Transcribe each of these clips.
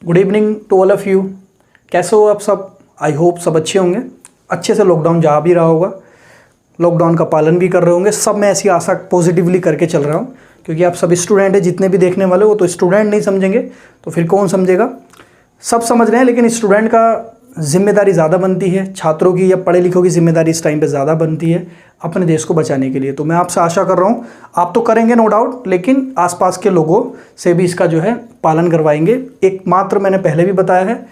Good evening to all of you. कैसे हो आप सब? आई होप सब अच्छे होंगे, अच्छे से लॉकडाउन जा भी रहा होगा, लॉकडाउन का पालन भी कर रहे होंगे। सब मैं ऐसी आशा पॉजिटिवली करके चल रहा हूँ, क्योंकि आप सब स्टूडेंट हैं। जितने भी देखने वाले हो तो स्टूडेंट नहीं समझेंगे तो फिर कौन समझेगा? सब समझ रहे हैं, लेकिन स्टूडेंट का जिम्मेदारी ज़्यादा बनती है, छात्रों की या पढ़े लिखों की जिम्मेदारी इस टाइम पे ज़्यादा बनती है अपने देश को बचाने के लिए। तो मैं आपसे आशा कर रहा हूँ, आप तो करेंगे नो डाउट, लेकिन आसपास के लोगों से भी इसका जो है पालन करवाएंगे। एकमात्र मैंने पहले भी बताया है,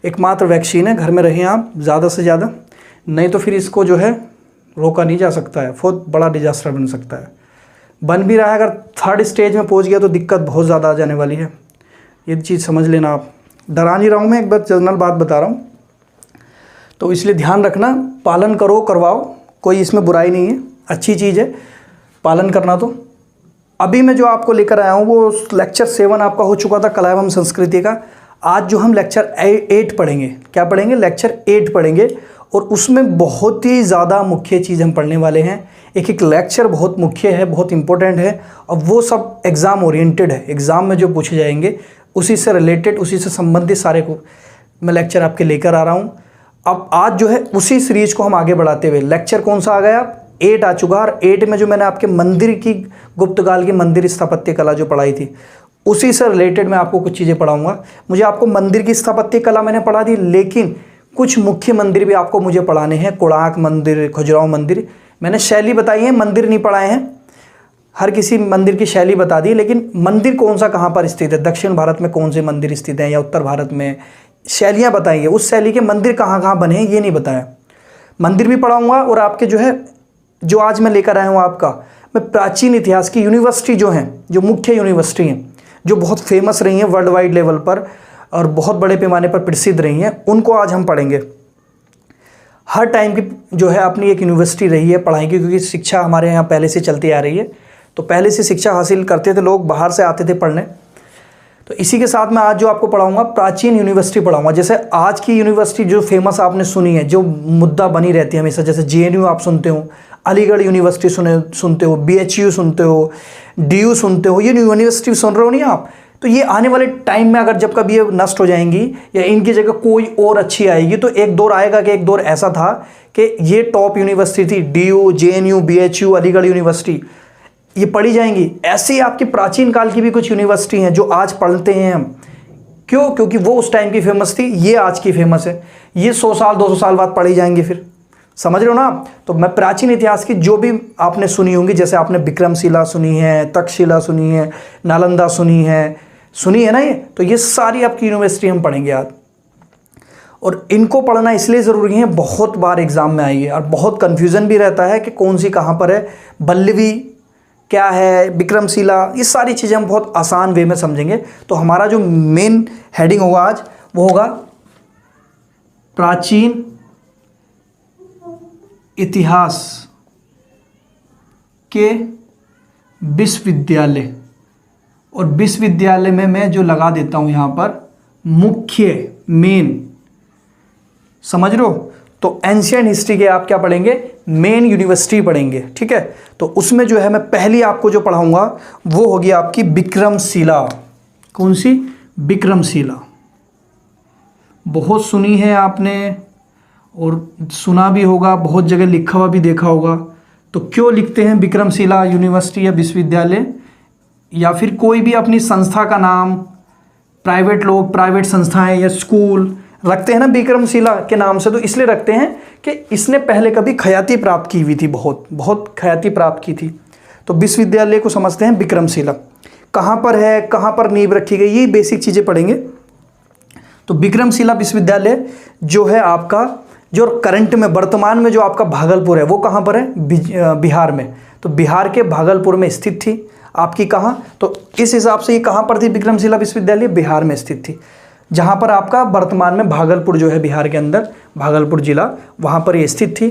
एकमात्र वैक्सीन है, घर में रहें आप ज़्यादा से ज़्यादा, नहीं तो फिर इसको जो है रोका नहीं जा सकता है, बहुत बड़ा डिजास्टर बन सकता है। बन भी रहा है, अगर थर्ड स्टेज में पहुँच गया तो दिक्कत बहुत ज़्यादा आ जाने वाली है। ये चीज़ समझ लेना आप। डरा नहीं रहा हूँ मैं, एक बार जनरल बात बता रहा हूँ, तो इसलिए ध्यान रखना, पालन करो, करवाओ, कोई इसमें बुराई नहीं है, अच्छी चीज़ है पालन करना। तो अभी मैं जो आपको लेकर आया हूँ वो लेक्चर 7 आपका हो चुका था कला एवं संस्कृति का। आज जो हम लेक्चर 8 पढ़ेंगे, क्या पढ़ेंगे? लेक्चर 8 पढ़ेंगे, और उसमें बहुत ही ज़्यादा मुख्य चीज़ हम पढ़ने वाले हैं। एक एक लेक्चर बहुत मुख्य है, बहुत इंपॉर्टेंट है, और वो सब एग्ज़ाम ओरिएंटेड है। एग्ज़ाम में जो पूछे जाएंगे उसी से रिलेटेड, उसी से संबंधित सारे को मैं लेक्चर आपके लेकर आ रहा हूँ। अब आज जो है उसी सीरीज को हम आगे बढ़ाते हुए, लेक्चर कौन सा आ गया? 8 आ चुका, और 8 में जो मैंने आपके मंदिर की, गुप्तकाल की मंदिर स्थापत्य कला जो पढ़ाई थी, उसी से रिलेटेड मैं आपको कुछ चीज़ें पढ़ाऊंगा। मुझे आपको मंदिर की स्थापत्य कला मैंने पढ़ा दी, लेकिन कुछ मुख्य मंदिर भी आपको मुझे पढ़ाने हैं। कोणार्क मंदिर, खजुराहो मंदिर, मैंने शैली बताई है, मंदिर नहीं पढ़ाए हैं। हर किसी मंदिर की शैली बता दी, लेकिन मंदिर कौन सा कहाँ पर स्थित है, दक्षिण भारत में कौन से मंदिर स्थित हैं या उत्तर भारत में, शैलियाँ बताएंगे। उस शैली के मंदिर कहाँ कहाँ बने हैं ये नहीं बताया। मंदिर भी पढ़ाऊँगा, और आपके जो है, जो आज मैं लेकर आया हूँ आपका, मैं प्राचीन इतिहास की यूनिवर्सिटी जो हैं, जो मुख्य यूनिवर्सिटी हैं, जो बहुत फेमस रही हैं वर्ल्ड वाइड लेवल पर और बहुत बड़े पैमाने पर प्रसिद्ध रही हैं, उनको आज हम पढ़ेंगे। हर टाइम की जो है अपनी एक यूनिवर्सिटी रही है पढ़ाई की, क्योंकि शिक्षा हमारे यहाँ पहले से चलती आ रही है। तो पहले से शिक्षा हासिल करते थे लोग, बाहर से आते थे पढ़ने। तो इसी के साथ मैं आज जो आपको पढ़ाऊंगा प्राचीन यूनिवर्सिटी पढ़ाऊंगा। जैसे आज की यूनिवर्सिटी जो फेमस आपने सुनी है, जो मुद्दा बनी रहती है हमेशा, जैसे JNU आप सुनते हो, अलीगढ़ यूनिवर्सिटी सुनते हो, BHU सुनते हो, DU सुनते हो, ये यूनिवर्सिटी सुन रहे हो नहीं आप? तो ये आने वाले टाइम में अगर जब कभी ये नष्ट हो जाएंगी या इनकी जगह कोई और अच्छी आएगी, तो एक दौर आएगा कि एक दौर ऐसा था कि ये टॉप यूनिवर्सिटी थी, DU, JNU, BHU, Aligarh university, ये पढ़ी जाएंगी। ऐसे ही आपकी प्राचीन काल की भी कुछ यूनिवर्सिटी हैं जो आज पढ़ते हैं हम। क्यों? क्योंकि वो उस टाइम की फेमस थी, ये आज की फेमस है। ये 100 साल 200 साल बाद पढ़ी जाएंगी, फिर समझ रहे हो ना आप? तो मैं प्राचीन इतिहास की जो भी आपने सुनी होंगी, जैसे आपने विक्रमशिला सुनी है, तक्षशिला सुनी है, नालंदा सुनी है ना, ये तो ये सारी आपकी यूनिवर्सिटी हम पढ़ेंगे आज। और इनको पढ़ना इसलिए ज़रूरी है, बहुत बार एग्जाम में आई है और बहुत कन्फ्यूज़न भी रहता है कि कौन सी कहाँ पर है, बल्लवी क्या है, विक्रमशिला, ये सारी चीज़ें हम बहुत आसान वे में समझेंगे। तो हमारा जो मेन हेडिंग होगा आज वो होगा प्राचीन इतिहास के विश्वविद्यालय। और विश्वविद्यालय में मैं जो लगा देता हूँ यहाँ पर मुख्य, मेन, समझ रहे हो? तो एंशिएंट हिस्ट्री के आप क्या पढ़ेंगे? मेन यूनिवर्सिटी पढ़ेंगे, ठीक है। तो उसमें जो है मैं पहली आपको जो पढ़ाऊंगा वो होगी आपकी विक्रमशिला। कौन सी? विक्रमशिला। बहुत सुनी है आपने और सुना भी होगा, बहुत जगह लिखा हुआ भी देखा होगा। तो क्यों लिखते हैं विक्रमशिला यूनिवर्सिटी या विश्वविद्यालय, या फिर कोई भी अपनी संस्था का नाम, प्राइवेट लोग, प्राइवेट संस्थाएं या स्कूल रखते हैं ना विक्रमशिला के नाम से, तो इसलिए रखते हैं कि इसने पहले कभी ख्याति प्राप्त की हुई थी, बहुत ख्याति प्राप्त की थी। तो विश्वविद्यालय को समझते हैं विक्रमशिला। कहाँ पर है, कहाँ पर नींव रखी गई, ये बेसिक चीज़ें पढ़ेंगे। तो विक्रमशिला विश्वविद्यालय जो है आपका, जो करंट में, वर्तमान में जो आपका भागलपुर है, वो कहाँ पर है? बिहार में। तो बिहार के भागलपुर में स्थित थी आपकी। कहाँ? तो इस हिसाब से ये कहाँ पर थी विक्रमशिला विश्वविद्यालय? बिहार में स्थित थी, जहाँ पर आपका वर्तमान में भागलपुर जो है बिहार के अंदर, भागलपुर जिला, वहाँ पर ये स्थित थी।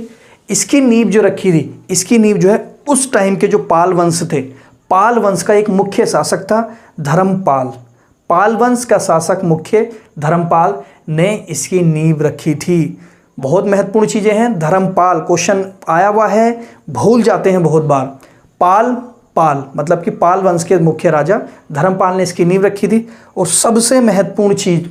इसकी नींव जो रखी थी, इसकी नींव जो है उस टाइम के जो पाल वंश थे, पाल वंश का एक मुख्य शासक था धर्मपाल। पाल वंश का शासक मुख्य धर्मपाल ने इसकी नींव रखी थी। बहुत महत्वपूर्ण चीज़ें हैं। धर्मपाल क्वेश्चन आया हुआ है, भूल जाते हैं बहुत बार। पाल मतलब कि पाल वंश के मुख्य राजा धर्मपाल ने इसकी नींव रखी थी। और सबसे महत्वपूर्ण चीज़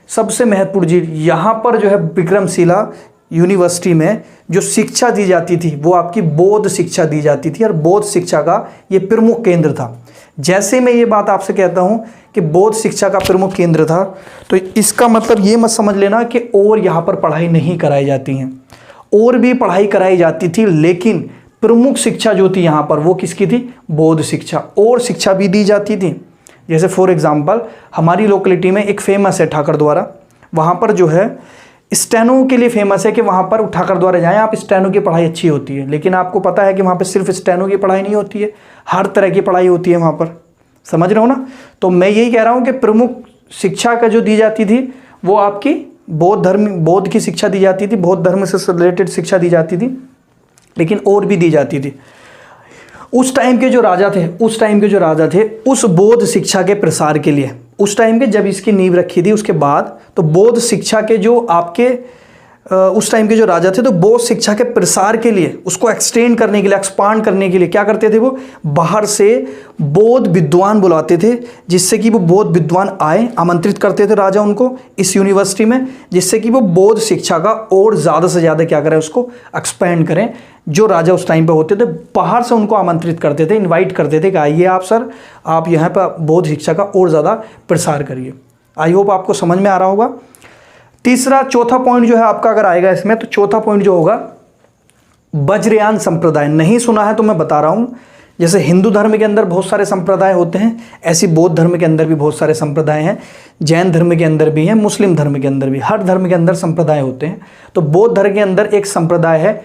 सबसे महत्वपूर्ण चीज यहाँ पर जो है विक्रमशिला यूनिवर्सिटी में जो शिक्षा दी जाती थी वो आपकी बौद्ध शिक्षा दी जाती थी और बौद्ध शिक्षा का ये प्रमुख केंद्र था। जैसे मैं ये बात आपसे कहता हूँ कि बौद्ध शिक्षा का प्रमुख केंद्र था, तो इसका मतलब ये मत समझ लेना कि और यहाँ पर पढ़ाई नहीं कराई जाती हैं, और भी पढ़ाई कराई जाती थी, लेकिन प्रमुख शिक्षा जो थी यहाँ पर वो किसकी थी? बौद्ध शिक्षा। और शिक्षा भी दी जाती थी, जैसे फॉर एग्जांपल हमारी लोकेलिटी में एक फेमस है ठाकर द्वारा, वहाँ पर जो है स्टेनो के लिए फेमस है कि वहाँ पर ठाकर द्वारा जाएं आप, स्टेनो की पढ़ाई अच्छी होती है। लेकिन आपको पता है कि वहाँ पर सिर्फ स्टेनो की पढ़ाई नहीं होती है, हर तरह की पढ़ाई होती है वहाँ पर, समझ रहे हो ना। तो मैं यही कह रहा हूँ कि प्रमुख शिक्षा का जो दी जाती थी वो आपकी बौद्ध की शिक्षा दी जाती थी, बौद्ध धर्म से रिलेटेड शिक्षा दी जाती थी, लेकिन और भी दी जाती थी। उस टाइम के जो राजा थे उस बौद्ध शिक्षा के प्रसार के लिए, उस टाइम के जब इसकी नींव रखी थी उसके बाद, तो बौद्ध शिक्षा के जो आपके उस टाइम के जो राजा थे, तो बौद्ध शिक्षा के प्रसार के लिए, उसको एक्सटेंड करने के लिए, एक्सपांड करने के लिए क्या करते थे? वो बाहर से बौद्ध विद्वान बुलाते थे, जिससे कि वो बौद्ध विद्वान आए, आमंत्रित करते थे राजा उनको इस यूनिवर्सिटी में, जिससे कि वो बौद्ध शिक्षा का और ज़्यादा से ज़्यादा क्या करें, उसको एक्सपेंड करें। जो राजा उस टाइम पे होते थे बाहर से उनको आमंत्रित करते थे, इनवाइट करते थे कि आइए आप सर, आप यहाँ पर बौद्ध शिक्षा का और ज़्यादा प्रसार करिए। आई होप आपको समझ में आ रहा होगा। चौथा पॉइंट जो है आपका अगर आएगा इसमें, तो चौथा पॉइंट जो होगा वज्रयान संप्रदाय। नहीं सुना है तो मैं बता रहा हूँ, जैसे हिंदू धर्म के अंदर बहुत सारे संप्रदाय होते हैं, ऐसी बौद्ध धर्म के अंदर भी बहुत सारे संप्रदाय हैं, जैन धर्म के अंदर भी हैं, मुस्लिम धर्म के अंदर भी, हर धर्म के अंदर संप्रदाय होते हैं। तो बौद्ध धर्म के अंदर एक संप्रदाय है,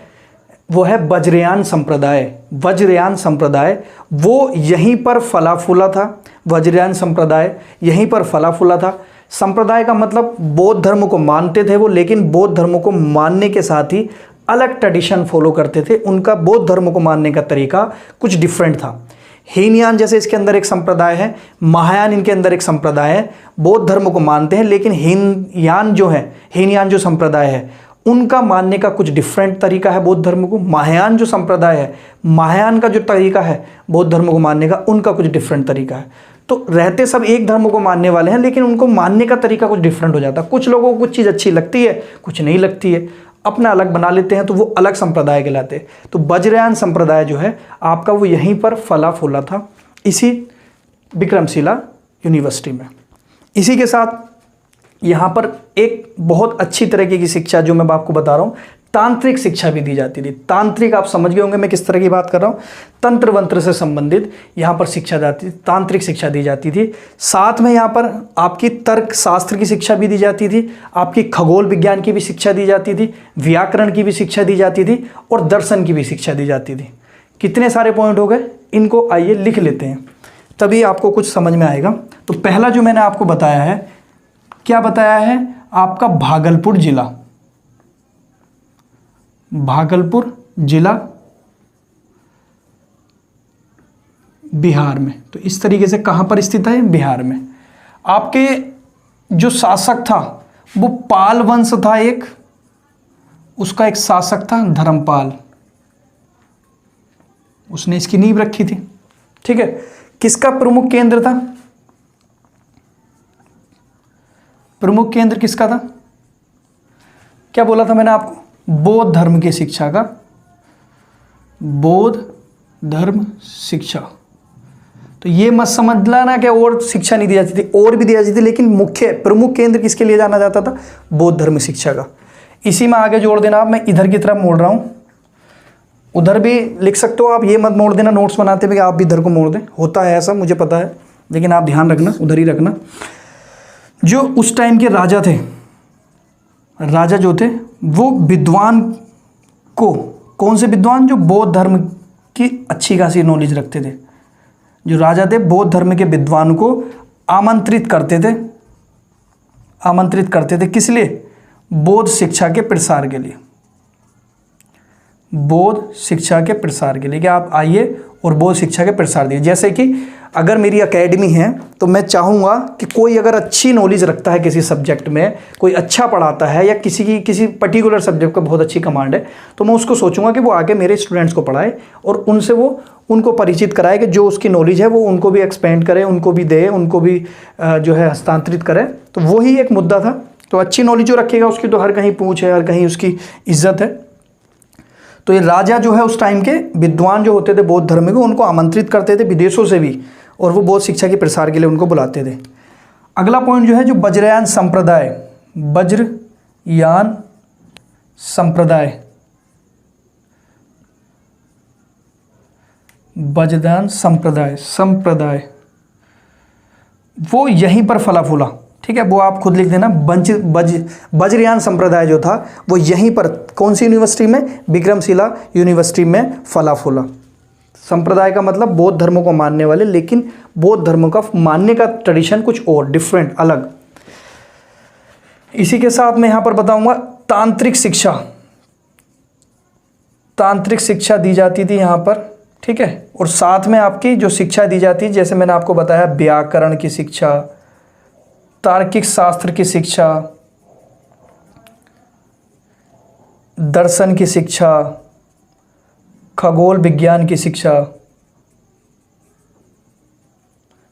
वो है वज्रयान संप्रदाय। वज्रयान संप्रदाय वो यहीं पर फला फूला था, वज्रयान संप्रदाय यहीं पर फला फूला था। संप्रदाय का मतलब बौद्ध धर्म को मानते थे वो, लेकिन बौद्ध धर्म को मानने के साथ ही अलग ट्रेडिशन फॉलो करते थे। उनका बौद्ध धर्म को मानने का तरीका कुछ डिफरेंट था। हीनयान जैसे इसके अंदर एक संप्रदाय है, महायान इनके अंदर एक संप्रदाय है, बौद्ध धर्म को मानते हैं, लेकिन हीनयान जो संप्रदाय है उनका मानने का कुछ डिफरेंट तरीका है बौद्ध धर्म को। महायान जो संप्रदाय है, महायान का जो तरीका है बौद्ध धर्म को मानने का, उनका कुछ डिफरेंट तरीका है। तो रहते सब एक धर्म को मानने वाले हैं, लेकिन उनको मानने का तरीका कुछ डिफरेंट हो जाता है। कुछ लोगों को कुछ चीज़ अच्छी लगती है, कुछ नहीं लगती है, अपना अलग बना लेते हैं, तो वो अलग संप्रदाय कहलाते हैं। तो वज्रयान संप्रदाय जो है आपका वो यहीं पर फला फूला था, इसी विक्रमशिला यूनिवर्सिटी में। इसी के साथ यहाँ पर एक बहुत अच्छी तरीके की शिक्षा जो मैं आपको बता रहा हूँ, तांत्रिक शिक्षा भी दी जाती थी। तांत्रिक आप समझ गए होंगे मैं किस तरह की बात कर रहा हूँ, तंत्र वंत्र से संबंधित यहाँ पर शिक्षा जाती थी, तांत्रिक शिक्षा दी जाती थी। साथ में यहाँ पर आपकी तर्क शास्त्र की शिक्षा भी दी जाती थी, आपकी खगोल विज्ञान की भी शिक्षा दी जाती थी, व्याकरण की भी शिक्षा दी जाती थी, और दर्शन की भी शिक्षा दी जाती थी। कितने सारे पॉइंट हो गए, इनको आइए लिख लेते हैं, तभी आपको कुछ समझ में आएगा। तो पहला जो मैंने आपको बताया है, क्या बताया है? आपका भागलपुर जिला, भागलपुर जिला बिहार में। तो इस तरीके से कहां पर स्थित है? बिहार में। आपके जो शासक था वो पाल वंश था, एक उसका एक शासक था धर्मपाल, उसने इसकी नींव रखी थी। ठीक है, किसका प्रमुख केंद्र था? प्रमुख केंद्र किसका था? क्या बोला था मैंने आपको? बौद्ध धर्म की शिक्षा का, बौद्ध धर्म शिक्षा। तो ये मत समझ लाना कि और शिक्षा नहीं दी जाती थी, और भी दी जाती थी, लेकिन मुख्य प्रमुख केंद्र किसके लिए जाना जाता था? बौद्ध धर्म शिक्षा का। इसी में आगे जोड़ देना आप, मैं इधर की तरफ मोड़ रहा हूँ, उधर भी लिख सकते हो आप, ये मत मोड़ देना नोट्स बनाते हुए आप भी इधर को मोड़ दें, होता है ऐसा मुझे पता है, लेकिन आप ध्यान रखना, उधर ही रखना। जो उस टाइम के राजा थे, राजा जो थे वो विद्वान को, कौन से विद्वान? जो बौद्ध धर्म की अच्छी खासी नॉलेज रखते थे। जो राजा थे बौद्ध धर्म के विद्वान को आमंत्रित करते थे, किस लिए? बौद्ध शिक्षा के प्रसार के लिए, बौद्ध शिक्षा के प्रसार के लिए कि आप आइए और बौद्ध शिक्षा के प्रसार दिए। जैसे कि अगर मेरी एकेडमी है तो मैं चाहूँगा कि कोई अगर अच्छी नॉलेज रखता है किसी सब्जेक्ट में, कोई अच्छा पढ़ाता है, या किसी पर्टिकुलर सब्जेक्ट का बहुत अच्छी कमांड है, तो मैं उसको सोचूंगा कि वो आके मेरे स्टूडेंट्स को पढ़ाए और उनसे उनको परिचित कराए, कि जो उसकी नॉलेज है वो उनको भी एक्सपेंड करे, उनको भी दे, उनको भी जो है हस्तांतरित करे। तो वही एक मुद्दा था तो अच्छी नॉलेज जो रखेगा उसकी तो हर कहीं पूछ है, हर कहीं उसकी इज्जत है। तो ये राजा जो है उस टाइम के विद्वान जो होते थे बौद्ध धर्म के, उनको आमंत्रित करते थे विदेशों से भी, और वो बौद्ध शिक्षा के प्रसार के लिए उनको बुलाते थे। अगला पॉइंट जो है जो वज्रयान संप्रदाय, वज्रयान संप्रदाय, वज्रयान संप्रदाय वो यहीं पर फला फूला, ठीक है, वो आप खुद लिख देना। वज्रयान संप्रदाय जो था वो यहीं पर, कौन सी यूनिवर्सिटी में, विक्रमशिला यूनिवर्सिटी में फला फूला। संप्रदाय का मतलब बौद्ध धर्मों को मानने वाले, लेकिन बौद्ध धर्म का मानने का ट्रेडिशन कुछ और डिफरेंट, अलग। इसी के साथ मैं यहाँ पर बताऊंगा तांत्रिक शिक्षा, तांत्रिक शिक्षा दी जाती थी यहाँ पर, ठीक है। और साथ में आपकी जो शिक्षा दी जाती है, जैसे मैंने आपको बताया, व्याकरण की शिक्षा, तार्किक शास्त्र की शिक्षा, दर्शन की शिक्षा, खगोल विज्ञान की शिक्षा,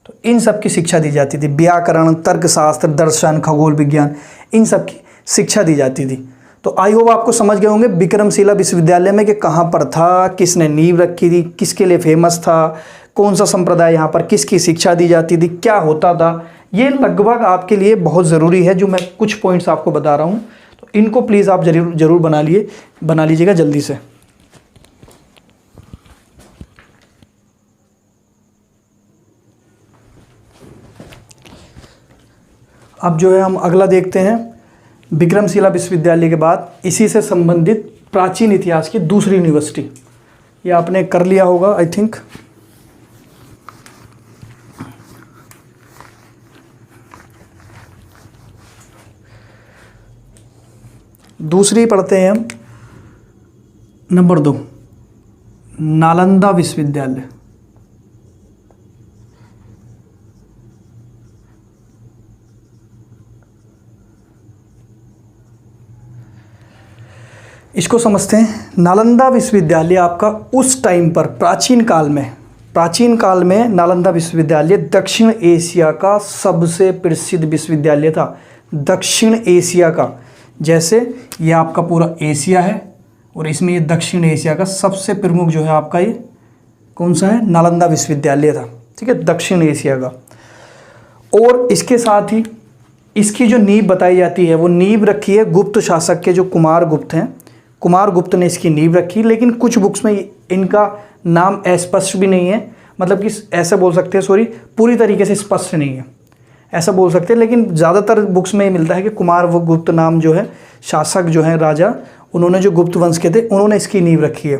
तो इन सब की शिक्षा दी जाती थी। व्याकरण, तर्कशास्त्र, दर्शन, खगोल विज्ञान, इन सब की शिक्षा दी जाती थी। तो आई होप आपको समझ गए होंगे विक्रमशिला विश्वविद्यालय में कि कहाँ पर था, किसने नींव रखी थी, किसके लिए फेमस था, कौन सा संप्रदाय यहाँ पर किसकी शिक्षा दी जाती थी, क्या होता था। ये लगभग आपके लिए बहुत ज़रूरी है जो मैं कुछ पॉइंट्स आपको बता रहा हूँ, तो इनको प्लीज़ आप जरूर बना लीजिएगा जल्दी से। अब जो है हम अगला देखते हैं, विक्रमशिला विश्वविद्यालय के बाद इसी से संबंधित प्राचीन इतिहास की दूसरी यूनिवर्सिटी, ये आपने कर लिया होगा आई थिंक। दूसरी पढ़ते हैं हम, नंबर 2 नालंदा विश्वविद्यालय। इसको समझते हैं। नालंदा विश्वविद्यालय आपका उस टाइम पर प्राचीन काल में नालंदा विश्वविद्यालय दक्षिण एशिया का सबसे प्रसिद्ध विश्वविद्यालय था, दक्षिण एशिया का। जैसे ये आपका पूरा एशिया है और इसमें ये दक्षिण एशिया का सबसे प्रमुख जो है आपका ये कौन सा है, नालंदा विश्वविद्यालय था, ठीक है, दक्षिण एशिया का। और इसके साथ ही इसकी जो नींव बताई जाती है वो नींव रखी है गुप्त शासक के, जो कुमार गुप्त हैं, कुमार गुप्त ने इसकी नींव रखी। लेकिन कुछ बुक्स में इनका नाम अस्पष्ट भी नहीं है, मतलब कि ऐसा बोल सकते हैं, सॉरी, पूरी तरीके से स्पष्ट नहीं है, ऐसा बोल सकते हैं। लेकिन ज़्यादातर बुक्स में मिलता है कि कुमार व गुप्त नाम जो है शासक जो है राजा, उन्होंने जो गुप्त वंश के थे उन्होंने इसकी नींव रखी है।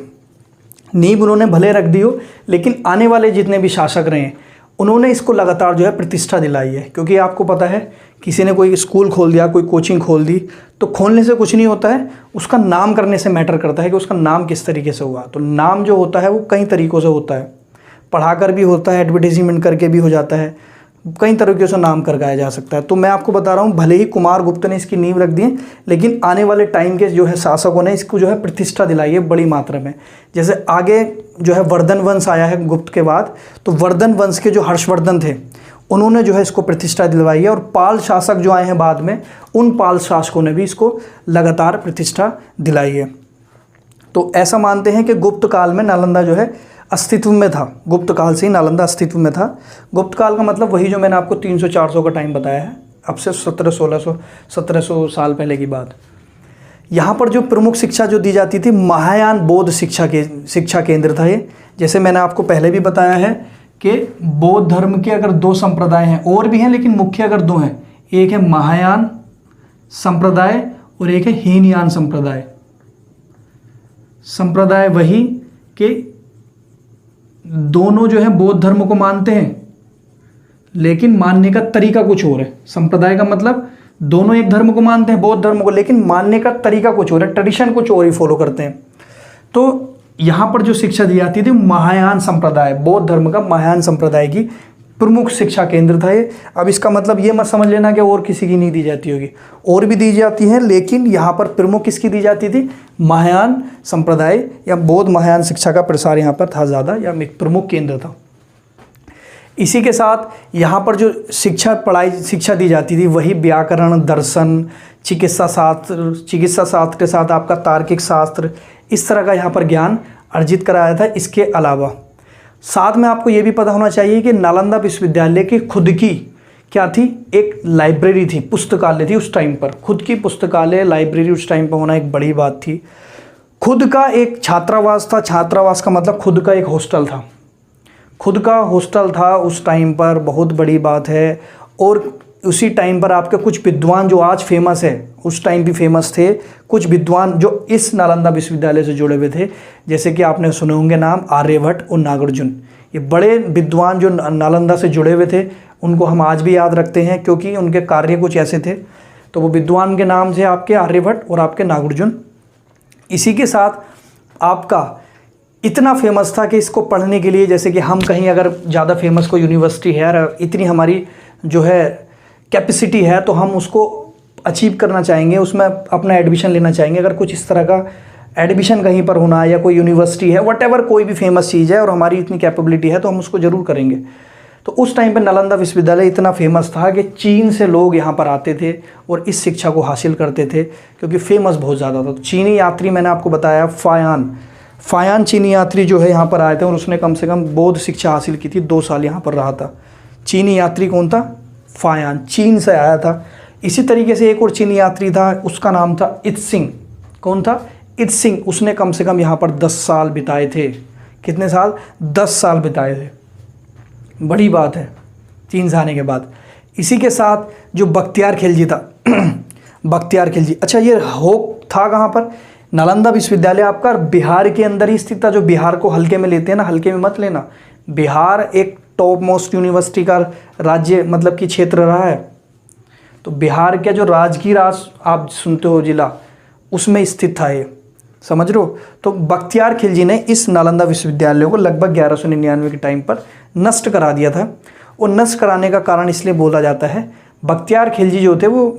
नींव उन्होंने भले रख दी हो, लेकिन आने वाले जितने भी शासक रहे हैं उन्होंने इसको लगातार जो है प्रतिष्ठा दिलाई है। क्योंकि आपको पता है किसी ने कोई स्कूल खोल दिया, कोई कोचिंग खोल दी, तो खोलने से कुछ नहीं होता है, उसका नाम करने से मैटर करता है कि उसका नाम किस तरीके से हुआ। तो नाम जो होता है वो कई तरीक़ों से होता है, पढ़ाकर भी होता है, एडवर्टीजमेंट करके भी हो जाता है, कई तरीक़ों से नाम करवाया जा सकता है। तो मैं आपको बता रहा हूँ, भले ही कुमार गुप्त ने इसकी नींव रख दी है, लेकिन आने वाले टाइम के जो है शासकों ने इसको जो है प्रतिष्ठा दिलाई है बड़ी मात्रा में। जैसे आगे जो है वर्धन वंश आया है गुप्त के बाद, तो वर्धन वंश के जो हर्षवर्धन थे उन्होंने जो है इसको प्रतिष्ठा दिलवाई है। और पाल शासक जो आए हैं बाद में, उन पाल शासकों ने भी इसको लगातार प्रतिष्ठा दिलाई है। तो ऐसा मानते हैं कि गुप्त काल में नालंदा जो है अस्तित्व में था, गुप्त काल से ही नालंदा अस्तित्व में था। गुप्त काल का मतलब वही जो मैंने आपको 300-400 का टाइम बताया है, अब से 1700 साल पहले की बात। यहाँ पर जो प्रमुख शिक्षा जो दी जाती थी, महायान बौद्ध शिक्षा केंद्र था ये। जैसे मैंने आपको पहले भी बताया है कि बौद्ध धर्म के अगर 2 संप्रदाय हैं, और भी हैं लेकिन मुख्य अगर 2 हैं, एक है महायान संप्रदाय और एक है हीनयान संप्रदाय। संप्रदाय वही कि दोनों जो है बौद्ध धर्म को मानते हैं, लेकिन मानने का तरीका कुछ और है। संप्रदाय का मतलब दोनों एक धर्म को मानते हैं, बौद्ध धर्म को, लेकिन मानने का तरीका कुछ और है, ट्रेडिशन कुछ और ही फॉलो करते हैं। तो यहाँ पर जो शिक्षा दी जाती थी महायान संप्रदाय, बौद्ध धर्म का महायान संप्रदाय की प्रमुख शिक्षा केंद्र था ये। अब इसका मतलब ये मत समझ लेना कि और किसी की नहीं दी जाती होगी, और भी दी जाती है, लेकिन यहाँ पर प्रमुख किसकी दी जाती थी, महायान संप्रदाय या बौद्ध महायान शिक्षा का प्रसार यहाँ पर था ज़्यादा, या प्रमुख केंद्र था। इसी के साथ यहाँ पर जो शिक्षा दी जाती थी वही व्याकरण, दर्शन, चिकित्सा शास्त्र के साथ आपका तार्किक शास्त्र, इस तरह का यहाँ पर ज्ञान अर्जित कराया था। इसके अलावा साथ में आपको ये भी पता होना चाहिए कि नालंदा विश्वविद्यालय की खुद की क्या थी, एक लाइब्रेरी थी, पुस्तकालय थी उस टाइम पर। खुद की पुस्तकालय, लाइब्रेरी उस टाइम पर होना एक बड़ी बात थी। खुद का एक छात्रावास था, छात्रावास का मतलब खुद का एक हॉस्टल था, खुद का हॉस्टल था उस टाइम पर, बहुत बड़ी बात है। और उसी टाइम पर आपके कुछ विद्वान जो आज फेमस है, उस टाइम भी फेमस थे, कुछ विद्वान जो इस नालंदा विश्वविद्यालय से जुड़े हुए थे, जैसे कि आपने सुने होंगे नाम आर्यभट्ट और नागार्जुन। ये बड़े विद्वान जो नालंदा से जुड़े हुए थे, उनको हम आज भी याद रखते हैं क्योंकि उनके कार्य कुछ ऐसे थे। तो वो विद्वान के नाम थे आपके आर्यभट्ट और आपके नागार्जुन। इसी के साथ आपका इतना फेमस था कि इसको पढ़ने के लिए, जैसे कि हम कहीं अगर ज़्यादा फेमस कोई यूनिवर्सिटी है और इतनी हमारी जो है कैपेसिटी है तो हम उसको अचीव करना चाहेंगे, उसमें अपना एडमिशन लेना चाहेंगे। अगर कुछ इस तरह का एडमिशन कहीं पर होना है या कोई यूनिवर्सिटी है, व्हाटएवर कोई भी फेमस चीज़ है और हमारी इतनी कैपेबिलिटी है तो हम उसको ज़रूर करेंगे। तो उस टाइम पर नालंदा विश्वविद्यालय इतना फेमस था कि चीन से लोग यहाँ पर आते थे और इस शिक्षा को हासिल करते थे क्योंकि फेमस बहुत ज़्यादा था। तो चीनी यात्री मैंने आपको बताया फ़ायान चीनी यात्री जो है यहाँ पर आए थे और उसने कम से कम बौद्ध शिक्षा हासिल की थी, 2 साल यहाँ पर रहा था। चीनी यात्री कौन था? फ़ायान, चीन से आया था। इसी तरीके से एक और चीनी यात्री था, उसका नाम था इत्सिंग। कौन था? इत्सिंग। उसने कम से कम यहाँ पर 10 साल बिताए थे। कितने साल? 10 साल बिताए थे। बड़ी बात है चीन से आने के बाद। इसी के साथ जो बख्तियार खिलजी था बख्तियार खिलजी, अच्छा ये था कहाँ पर? नालंदा विश्वविद्यालय आपका बिहार के अंदर ही स्थित था। जो बिहार को हल्के में लेते हैं ना, हल्के में मत लेना। बिहार एक टॉप मोस्ट यूनिवर्सिटी का राज्य मतलब कि क्षेत्र रहा है। तो बिहार के जो राजगीर आप सुनते हो जिला, उसमें स्थित था ये, समझ रहे हो। तो बख्तियार खिलजी ने इस नालंदा विश्वविद्यालय को लगभग 1199 के टाइम पर नष्ट करा दिया था। और नष्ट कराने का कारण इसलिए बोला जाता है, बख्तियार खिलजी जो थे वो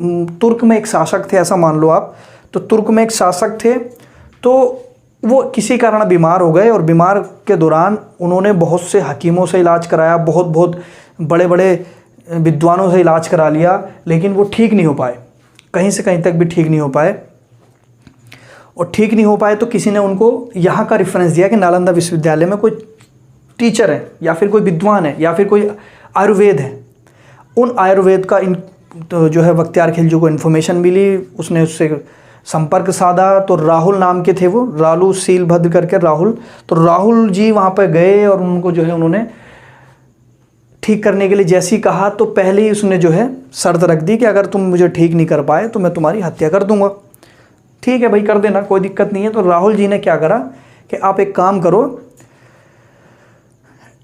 तुर्क में एक शासक थे, ऐसा मान लो आप। तो तुर्क में एक शासक थे, तो वो किसी कारण बीमार हो गए और बीमार के दौरान उन्होंने बहुत से हकीमों से इलाज कराया, बहुत बड़े बड़े विद्वानों से इलाज करा लिया, लेकिन वो ठीक नहीं हो पाए, कहीं से कहीं तक भी ठीक नहीं हो पाए। और ठीक नहीं हो पाए तो किसी ने उनको यहाँ का रेफरेंस दिया कि नालंदा विश्वविद्यालय में कोई टीचर है या फिर कोई विद्वान है या फिर कोई आयुर्वेद है। उन आयुर्वेद का तो जो है बख्तियार खिलजी को इन्फॉर्मेशन मिली, उसने उससे संपर्क साधा। तो राहुल नाम के थे वो, रालू सीलभद्र करके राहुल। तो राहुल जी वहाँ पर गए और उनको जो है उन्होंने ठीक करने के लिए जैसे ही कहा तो पहले ही उसने जो है शर्त रख दी कि अगर तुम मुझे ठीक नहीं कर पाए तो मैं तुम्हारी हत्या कर दूंगा। ठीक है भाई, कर देना, कोई दिक्कत नहीं है। तो राहुल जी ने क्या करा कि आप एक काम करो,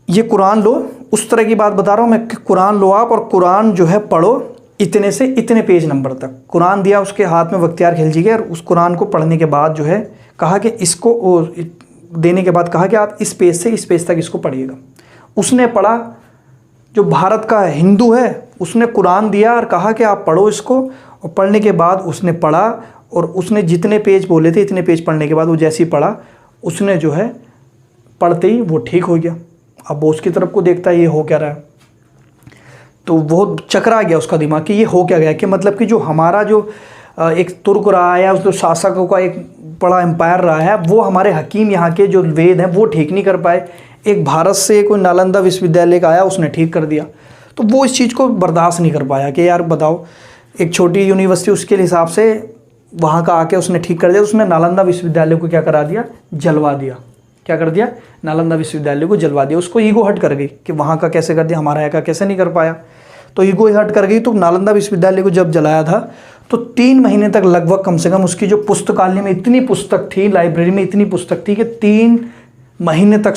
ये कुरान लो, उस तरह की बात बता रहा हूँ मैं, कुरान लो आप और कुरान जो है पढ़ो इतने से इतने पेज नंबर तक। कुरान दिया उसके हाथ में बख्तियार खिलजी के, और उस कुरान को पढ़ने के बाद जो है कहा कि इसको देने के बाद कहा कि आप इस पेज से इस पेज तक इसको पढ़िएगा। उसने पढ़ा, जो भारत का हिंदू है उसने कुरान दिया और कहा कि आप पढ़ो इसको। और पढ़ने के बाद उसने पढ़ा और उसने जितने पेज बोले थे इतने पेज पढ़ने के बाद वो जैसे ही पढ़ा, उसने जो है पढ़ते ही वो ठीक हो गया। अब वो उसकी तरफ को देखता है ये हो क्या रहा है, तो वो चकरा गया उसका दिमाग कि ये हो क्या गया, कि मतलब कि जो हमारा जो एक तुर्क रहा है या उस जो शासकों का एक बड़ा एम्पायर रहा है, वो हमारे हकीम यहाँ के जो वेद हैं वो ठीक नहीं कर पाए। एक भारत से कोई नालंदा विश्वविद्यालय का आया, उसने ठीक कर दिया। तो वो इस चीज़ को बर्दाश्त नहीं कर पाया कि यार बताओ, एक छोटी यूनिवर्सिटी उसके हिसाब से वहाँ का आके उसने ठीक कर दिया। उसने नालंदा विश्वविद्यालय को क्या करा दिया? जलवा दिया। क्या कर दिया? नालंदा विश्वविद्यालय को जलवा दिया। उसको ईगो हट कर गई कि वहाँ का कैसे कर दिया, हमारा यहाँ का कैसे नहीं कर पाया। तो ईगो हट कर गई। तो नालंदा विश्वविद्यालय को जब जलाया था तो 3 महीने तक लगभग कम से कम उसकी जो पुस्तकालय में इतनी पुस्तक थी, लाइब्रेरी में इतनी पुस्तक थी कि 3 महीने तक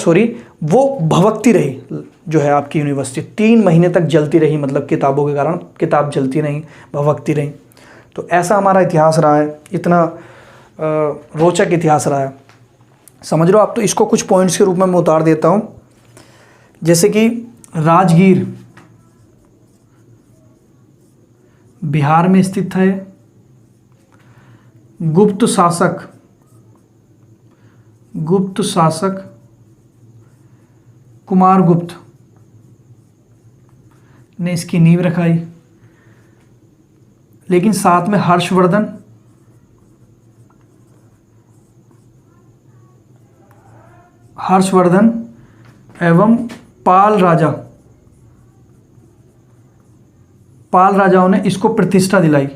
वो भभकती रही। जो है आपकी यूनिवर्सिटी 3 महीने तक जलती रही, मतलब किताबों के कारण किताब जलती नहीं, भभकती रही। तो ऐसा हमारा इतिहास रहा है, इतना रोचक इतिहास रहा है, समझ लो आप। तो इसको कुछ पॉइंट्स के रूप में मैं उतार देता हूँ, जैसे कि राजगीर बिहार में स्थित है। गुप्त शासक कुमारगुप्त ने इसकी नींव रखाई, लेकिन साथ में हर्षवर्धन एवं पाल राजाओं ने इसको प्रतिष्ठा दिलाई।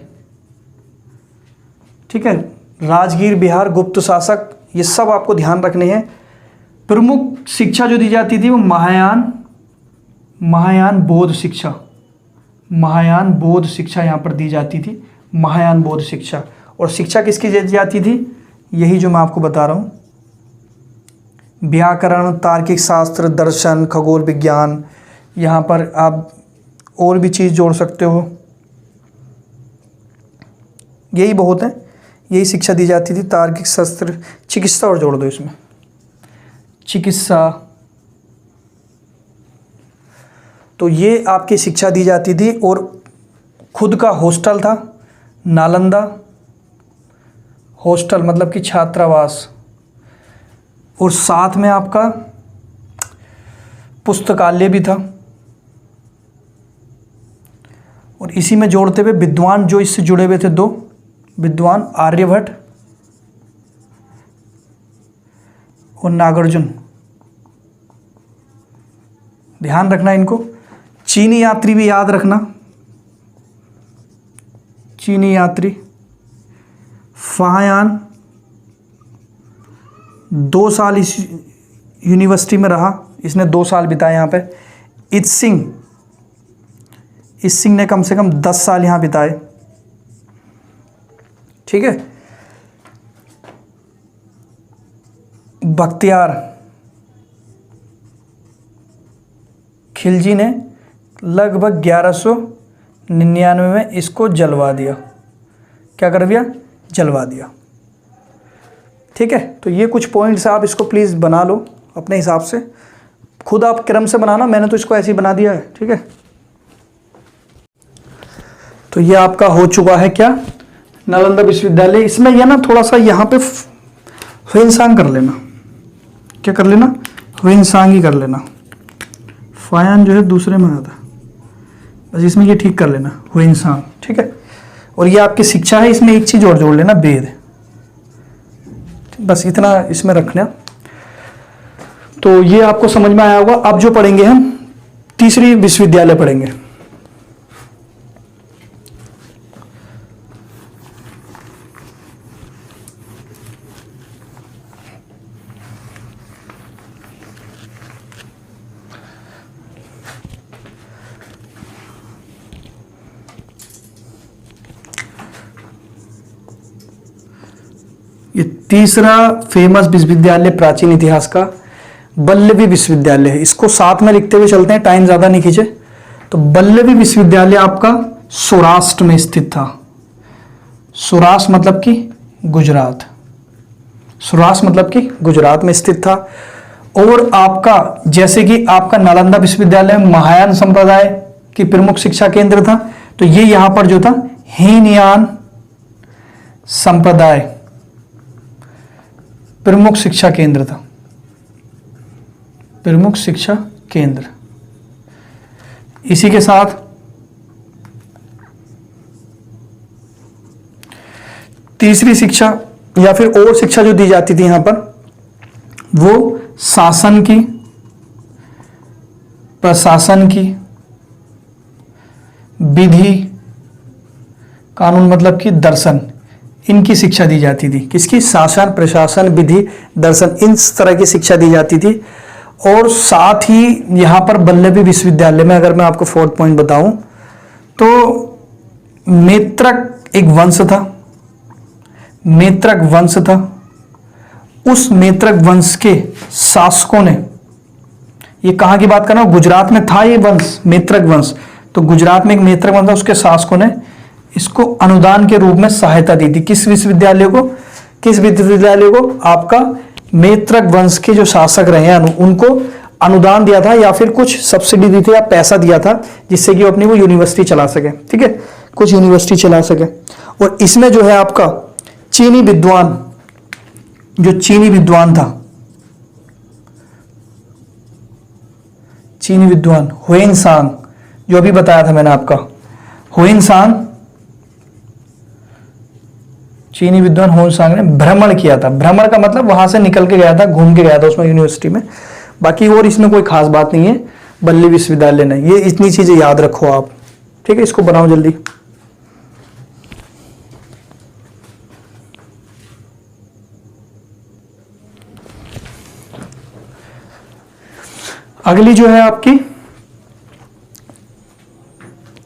ठीक है, राजगीर, बिहार, गुप्त शासक, ये सब आपको ध्यान रखने हैं। प्रमुख शिक्षा जो दी जाती थी वो महायान बौद्ध शिक्षा यहाँ पर दी जाती थी, महायान बौद्ध शिक्षा। और शिक्षा किसकी दी जाती थी? यही जो मैं आपको बता रहा हूँ, व्याकरण, तार्किक शास्त्र, दर्शन, खगोल विज्ञान। यहाँ पर आप और भी चीज़ जोड़ सकते हो, यही बहुत है, यही शिक्षा दी जाती थी। तार्किक शास्त्र, चिकित्सा और जोड़ दो इसमें, चिकित्सा। तो ये आपकी शिक्षा दी जाती थी। और खुद का हॉस्टल था, नालंदा हॉस्टल, मतलब कि छात्रावास। और साथ में आपका पुस्तकालय भी था। और इसी में जोड़ते हुए विद्वान जो इससे जुड़े हुए थे, 2 विद्वान, आर्यभट्ट और नागार्जुन। ध्यान रखना इनको। चीनी यात्री भी याद रखना, चीनी यात्री। फाहयान 2 साल इस यूनिवर्सिटी में रहा, इसने 2 साल बिताए यहाँ पे। इस सिंह ने कम से कम 10 साल यहाँ बिताए। ठीक है, बख्तियार खिलजी ने लगभग 1199 में इसको जलवा दिया। क्या कर दिया? जलवा दिया। ठीक है, तो ये कुछ पॉइंट्स आप इसको प्लीज़ बना लो अपने हिसाब से, खुद आप क्रम से बनाना, मैंने तो इसको ऐसे ही बना दिया है। ठीक है, तो ये आपका हो चुका है क्या, नालंदा विश्वविद्यालय। इसमें यह ना थोड़ा सा यहाँ पे ह्वेनसांग कर लेना। क्या कर लेना? ह्वेनसांग ही कर लेना। फायान जो है दूसरे में आता, बस इसमें ये ठीक कर लेना, ह्वेनसांग। ठीक है, और ये आपकी शिक्षा है, इसमें एक चीज़ और जोड़ लेना, वेद। बस इतना इसमें रखना। तो ये आपको समझ में आया होगा। अब जो पढ़ेंगे हम, तीसरी विश्वविद्यालय पढ़ेंगे। ये तीसरा फेमस विश्वविद्यालय प्राचीन इतिहास का बल्लभी विश्वविद्यालय है। इसको साथ में लिखते हुए चलते हैं, टाइम ज़्यादा नहीं खींचे। तो बल्लभी विश्वविद्यालय आपका सौराष्ट्र में स्थित था। सौराष्ट्र मतलब कि गुजरात, सौराष्ट्र मतलब कि गुजरात में स्थित था। और आपका जैसे कि आपका नालंदा विश्वविद्यालय महायान संप्रदाय की प्रमुख शिक्षा केंद्र था, तो ये यहां पर जो था हीनयान संप्रदाय प्रमुख शिक्षा केंद्र था, प्रमुख शिक्षा केंद्र। इसी के साथ तीसरी शिक्षा या फिर और शिक्षा जो दी जाती थी यहां पर, वो शासन की, प्रशासन की, विधि, कानून मतलब कि दर्शन, इनकी शिक्षा दी जाती थी। किसकी? शासन, प्रशासन, विधि, दर्शन, इन तरह की शिक्षा दी जाती थी। और साथ ही यहाँ पर बल्लभी विश्वविद्यालय में अगर मैं आपको 4th पॉइंट बताऊं तो मेत्रक एक वंश था, मेत्रक वंश था। उस मेत्रक वंश के शासकों ने, ये कहाँ की बात कर रहा हूं, गुजरात में था ये वंश, मेत्रक वंश। तो गुजरात में एक मेत्रक वंश था, उसके शासकों ने इसको अनुदान के रूप में सहायता दी थी। किस विश्वविद्यालय को? किस विश्वविद्यालय को? आपका मेत्रक वंश के जो शासक रहे हैं उनको अनुदान दिया था, या फिर कुछ सब्सिडी दी थी या पैसा दिया था, जिससे कि वो अपनी वो यूनिवर्सिटी चला सके। ठीक है, कुछ यूनिवर्सिटी चला सके। और इसमें जो है आपका चीनी विद्वान, जो चीनी विद्वान था, चीनी विद्वान ह्वेनसांग, जो अभी बताया था मैंने आपका, हुइनसांग, चीनी विद्वान हुइनसांग ने भ्रमण किया था। भ्रमण का मतलब वहां से निकल के गया था, घूम के गया था उसमें यूनिवर्सिटी में। बाकी और इसमें कोई खास बात नहीं है, बल्ली विश्वविद्यालय ने। ये इतनी चीजें याद रखो आप, ठीक है। इसको बनाओ जल्दी। अगली जो है आपकी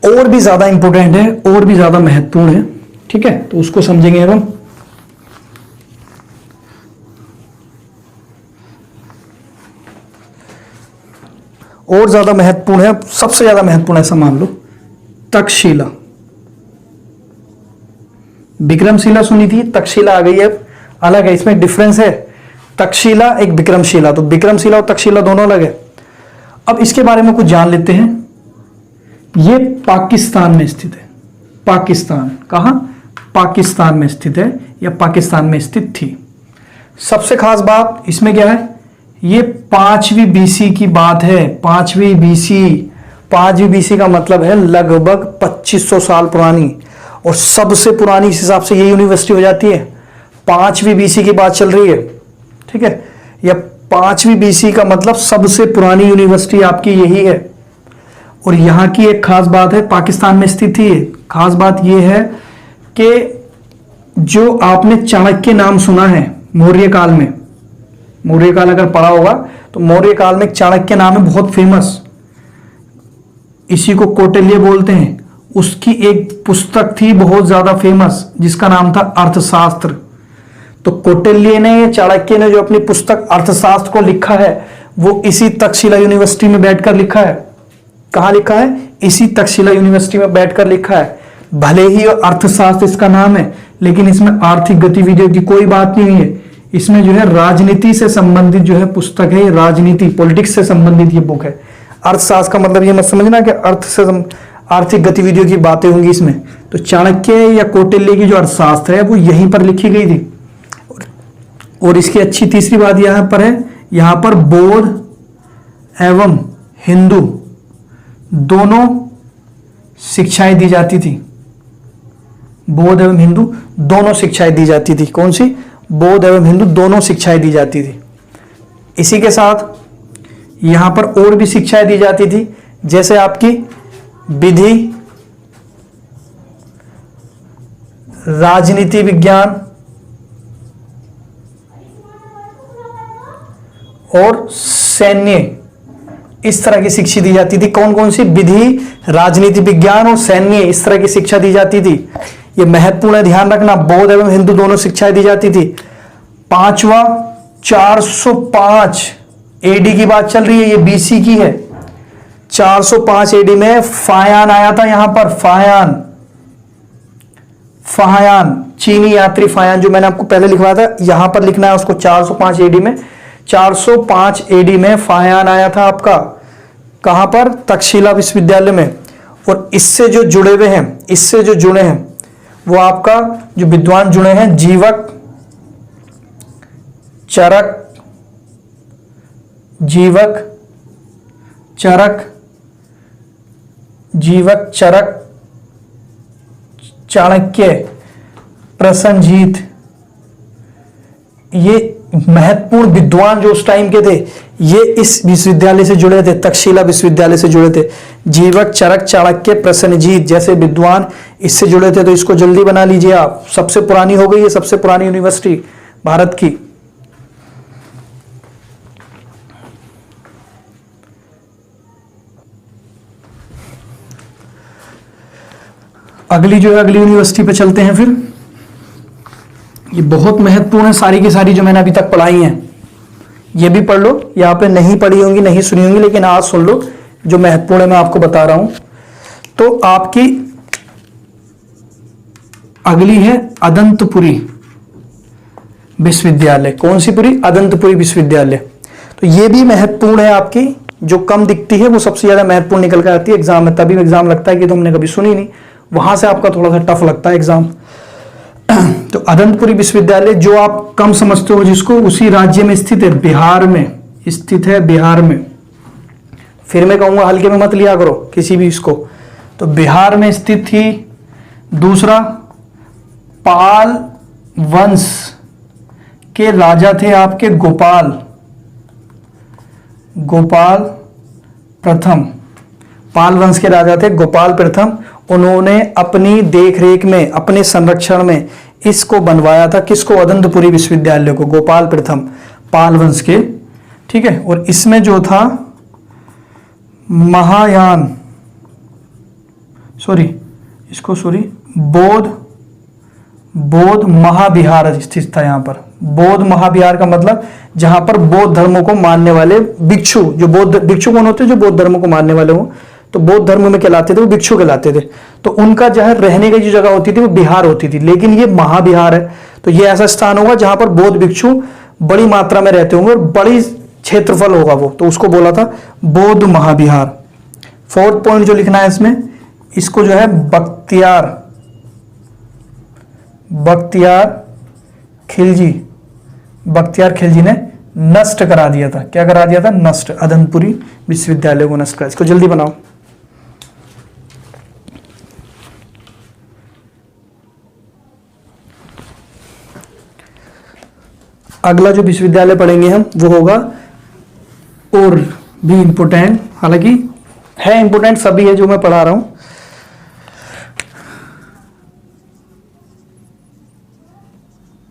और भी ज्यादा इंपॉर्टेंट है, और भी ज्यादा महत्वपूर्ण है, ठीक है। तो उसको समझेंगे अब हम। और ज्यादा महत्वपूर्ण है, सबसे ज्यादा महत्वपूर्ण ऐसा मान लो, तक्षशिला। विक्रमशिला सुनी थी, तक्षशिला आ गई है, अलग है, इसमें डिफरेंस है। तक्षशिला एक विक्रमशिला, तो विक्रमशिला और तक्षशिला दोनों अलग है। अब इसके बारे में कुछ जान लेते हैं। ये पाकिस्तान में स्थित है। पाकिस्तान कहां? पाकिस्तान में स्थित है, या पाकिस्तान में स्थित थी। सबसे खास बात इसमें क्या है, ये 5वीं बीसी की बात है। 5वीं बीसी, 5वीं बीसी का मतलब है लगभग 2500 साल पुरानी, और सबसे पुरानी इस हिसाब से ये यूनिवर्सिटी हो जाती है। 5वीं बीसी की बात चल रही है, ठीक है। या 5वीं बीसी का मतलब सबसे पुरानी यूनिवर्सिटी आपकी यही है। और यहां की एक खास बात है, पाकिस्तान में स्थित है। खास बात यह है कि जो आपने चाणक्य नाम सुना है मौर्य काल में, मौर्य काल अगर पढ़ा होगा तो मौर्य काल में चाणक्य नाम है बहुत फेमस, इसी को कौटिल्य बोलते हैं। उसकी एक पुस्तक थी बहुत ज्यादा फेमस जिसका नाम था अर्थशास्त्र। तो कौटिल्य ने, चाणक्य ने जो अपनी पुस्तक अर्थशास्त्र को लिखा है वो इसी तक्षशिला यूनिवर्सिटी में बैठकर लिखा है। कहां लिखा है? इसी तक्षशिला यूनिवर्सिटी में बैठकर लिखा है। भले ही अर्थशास्त्र इसका नाम है, लेकिन इसमें आर्थिक गतिविधियों की कोई बात नहीं है। इसमें जो है राजनीति से संबंधित जो है पुस्तक है, राजनीति, पॉलिटिक्स से संबंधित ये बुक है। अर्थशास्त्र का मतलब ये मत समझना कि अर्थ से आर्थिक गतिविधियों की बातें होंगी इसमें। तो चाणक्य या कौटिल्य की जो अर्थशास्त्र है वो यहीं पर लिखी गई थी। और इसकी अच्छी तीसरी बात यहां पर है, यहां पर बौद्ध एवं हिंदू दोनों शिक्षाएं दी जाती थी। बौद्ध एवं हिंदू दोनों शिक्षाएं दी जाती थी। कौन सी? बौद्ध एवं हिंदू दोनों शिक्षाएं दी जाती थी। इसी के साथ यहां पर और भी शिक्षाएं दी जाती थी, जैसे आपकी विधि, राजनीति विज्ञान और सैन्य, इस तरह की शिक्षा दी जाती थी। कौन कौन सी? विधि, राजनीति विज्ञान और सैन्य, इस तरह की शिक्षा दी जाती थी। ये महत्वपूर्ण है, ध्यान रखना। बौद्ध एवं हिंदू दोनों शिक्षाएं दी जाती थी। पांचवा, 405 एडी की बात चल रही है, ये बीसी की है। 405 एडी में फायान आया था यहां पर। फायान, फायान चीनी यात्री फायान, जो मैंने आपको पहले लिखवाया था, यहां पर लिखना है उसको। 405 एडी में, 405 एडी में फायान आया था आपका। कहां पर? तक्षशिला विश्वविद्यालय में। और इससे जो जुड़े हुए हैं, इससे जो जुड़े हैं वो आपका जो विद्वान जुड़े हैं, जीवक, चरक, जीवक, चरक, जीवक, चरक, चाणक्य, प्रसन्नजीत, ये महत्वपूर्ण विद्वान जो उस टाइम के थे, ये इस विश्वविद्यालय से जुड़े थे, तक्षशिला विश्वविद्यालय से जुड़े थे। जीवक, चरक, चाणक्य, प्रसन्नजीत जैसे विद्वान इससे जुड़े थे। तो इसको जल्दी बना लीजिए आप। सबसे पुरानी हो गई है, सबसे पुरानी यूनिवर्सिटी भारत की। अगली जो है, अगली यूनिवर्सिटी पे चलते हैं फिर। ये बहुत महत्वपूर्ण है, सारी की सारी जो मैंने अभी तक पढ़ाई हैं ये भी पढ़ लो। यहाँ पे नहीं पढ़ी होंगी, नहीं सुनी होंगी, लेकिन आज सुन लो जो महत्वपूर्ण है, मैं आपको बता रहा हूं। तो आपकी अगली है अदंतपुरी विश्वविद्यालय। कौन सी पुरी? अदंतपुरी विश्वविद्यालय। तो ये भी महत्वपूर्ण है आपकी, जो कम दिखती है वो सबसे ज्यादा महत्वपूर्ण निकल कर आती है एग्जाम में। तभी एग्जाम लगता है कि तुमने कभी सुनी नहीं, वहां से आपका थोड़ा सा टफ लगता है एग्जाम। तो अदंतपुरी विश्वविद्यालय जो आप कम समझते हो जिसको, उसी राज्य में स्थित है, बिहार में स्थित है, बिहार में। फिर मैं कहूँगा हल्के में मत लिया करो किसी भी इसको। तो बिहार में स्थित थी। दूसरा, पाल वंश के राजा थे आपके गोपाल प्रथम। पाल वंश के राजा थे गोपाल प्रथम। उन्होंने अपनी देखरेख में, अपने संरक्षण में इसको बनवाया था। किसको? अदंतपुरी विश्वविद्यालय को, गोपाल प्रथम, पाल वंश के। ठीक है। और इसमें जो था महायान, बौद्ध महाविहार स्थित था यहाँ पर। बौद्ध महाविहार का मतलब जहां पर बौद्ध धर्मों को मानने वाले भिक्षु, जो बौद्ध भिक्षु कौन होते हैं? जो बौद्ध धर्म को मानने वाले हो, तो बौद्ध धर्म में कहलाते थे वो, भिक्षु कहलाते थे। तो उनका जो है रहने की जो जगह होती थी वो बिहार होती थी, लेकिन ये महाविहार है। तो ये ऐसा स्थान होगा जहां पर बौद्ध भिक्षु बड़ी मात्रा में रहते होंगे और बड़ी क्षेत्रफल होगा वो, तो उसको बोला था बौद्ध महाविहार। फोर्थ पॉइंट जो लिखना है इसमें, इसको जो है बख्तियार खिलजी ने नष्ट करा दिया था। क्या करा दिया था? नष्ट। अदंतपुरी विश्वविद्यालय को नष्ट करा। इसको जल्दी बनाओ। अगला जो विश्वविद्यालय पढ़ेंगे हम वो होगा और भी इंपोर्टेंट, हालांकि है इंपोर्टेंट सभी है जो मैं पढ़ा रहा हूं।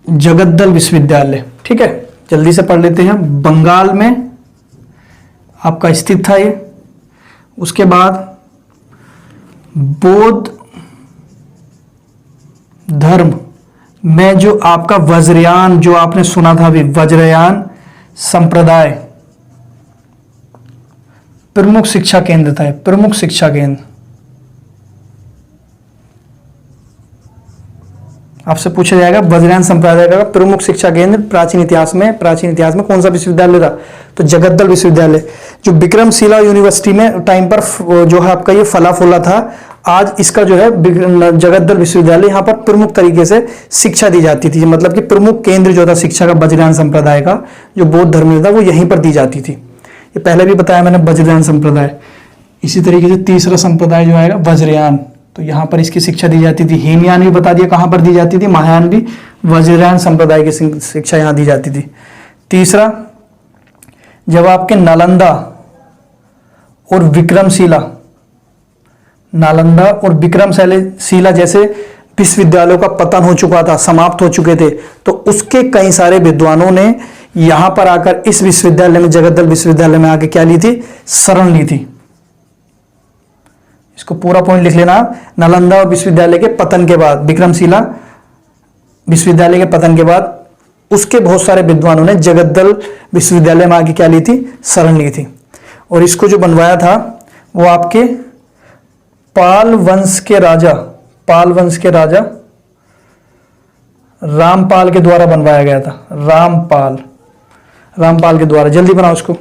जगद्दल विश्वविद्यालय। ठीक है, जल्दी से पढ़ लेते हैं। बंगाल में आपका स्थित था ये। उसके बाद बौद्ध धर्म में जो आपका वज्रयान, जो आपने सुना था अभी, वज्रयान संप्रदाय प्रमुख शिक्षा केंद्र था। प्रमुख शिक्षा केंद्र आपसे पूछा जाएगा, वज्रयान संप्रदाय का प्रमुख शिक्षा केंद्र प्राचीन इतिहास में कौन सा विश्वविद्यालय था? तो जगद्दल विश्वविद्यालय, जो विक्रमशिला यूनिवर्सिटी में टाइम पर जो है आपका ये फला फूला था। आज इसका जो है जगद्दल विश्वविद्यालय, यहाँ पर प्रमुख तरीके से शिक्षा दी जाती थी। मतलब कि प्रमुख केंद्र जो था शिक्षा का वज्रयान संप्रदाय का, जो बौद्ध धर्म था, वो यहीं पर दी जाती थी। ये पहले भी बताया मैंने, वज्रयान संप्रदाय। इसी तरीके से तीसरा संप्रदाय जो आएगा वज्रयान, तो यहाँ पर इसकी शिक्षा दी जाती थी। हीनयान भी बता दिया कहाँ पर दी जाती थी, महायान भी, वज्रयान संप्रदाय की शिक्षा यहाँ दी जाती थी। तीसरा, जब आपके नालंदा और विक्रमशिला जैसे विश्वविद्यालयों का पतन हो चुका था, समाप्त हो चुके थे, तो उसके कई सारे विद्वानों ने यहां पर आकर इस विश्वविद्यालय में, जगद्दल विश्वविद्यालय में आके क्या ली थी? शरण ली थी। इसको पूरा पॉइंट लिख लेना। नालंदा विश्वविद्यालय के पतन के बाद, विक्रमशिला विश्वविद्यालय के पतन के बाद, उसके बहुत सारे विद्वानों ने जगद्दल विश्वविद्यालय में आके क्या ली थी? शरण ली थी। और इसको जो बनवाया था वो आपके पाल वंश के राजा रामपाल के द्वारा बनवाया गया था। रामपाल के द्वारा। जल्दी बनाओ इसको।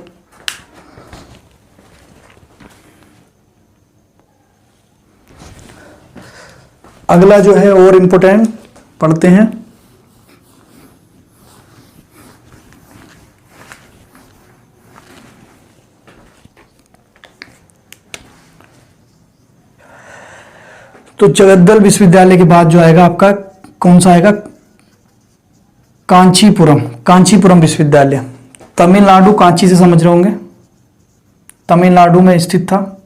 अगला जो है और इंपोर्टेंट पढ़ते हैं। तो जगद्दल विश्वविद्यालय के बाद जो आएगा आपका, कौन सा आएगा? कांचीपुरम विश्वविद्यालय। तमिलनाडु, कांची से समझ रहे होंगे, तमिलनाडु में स्थित था।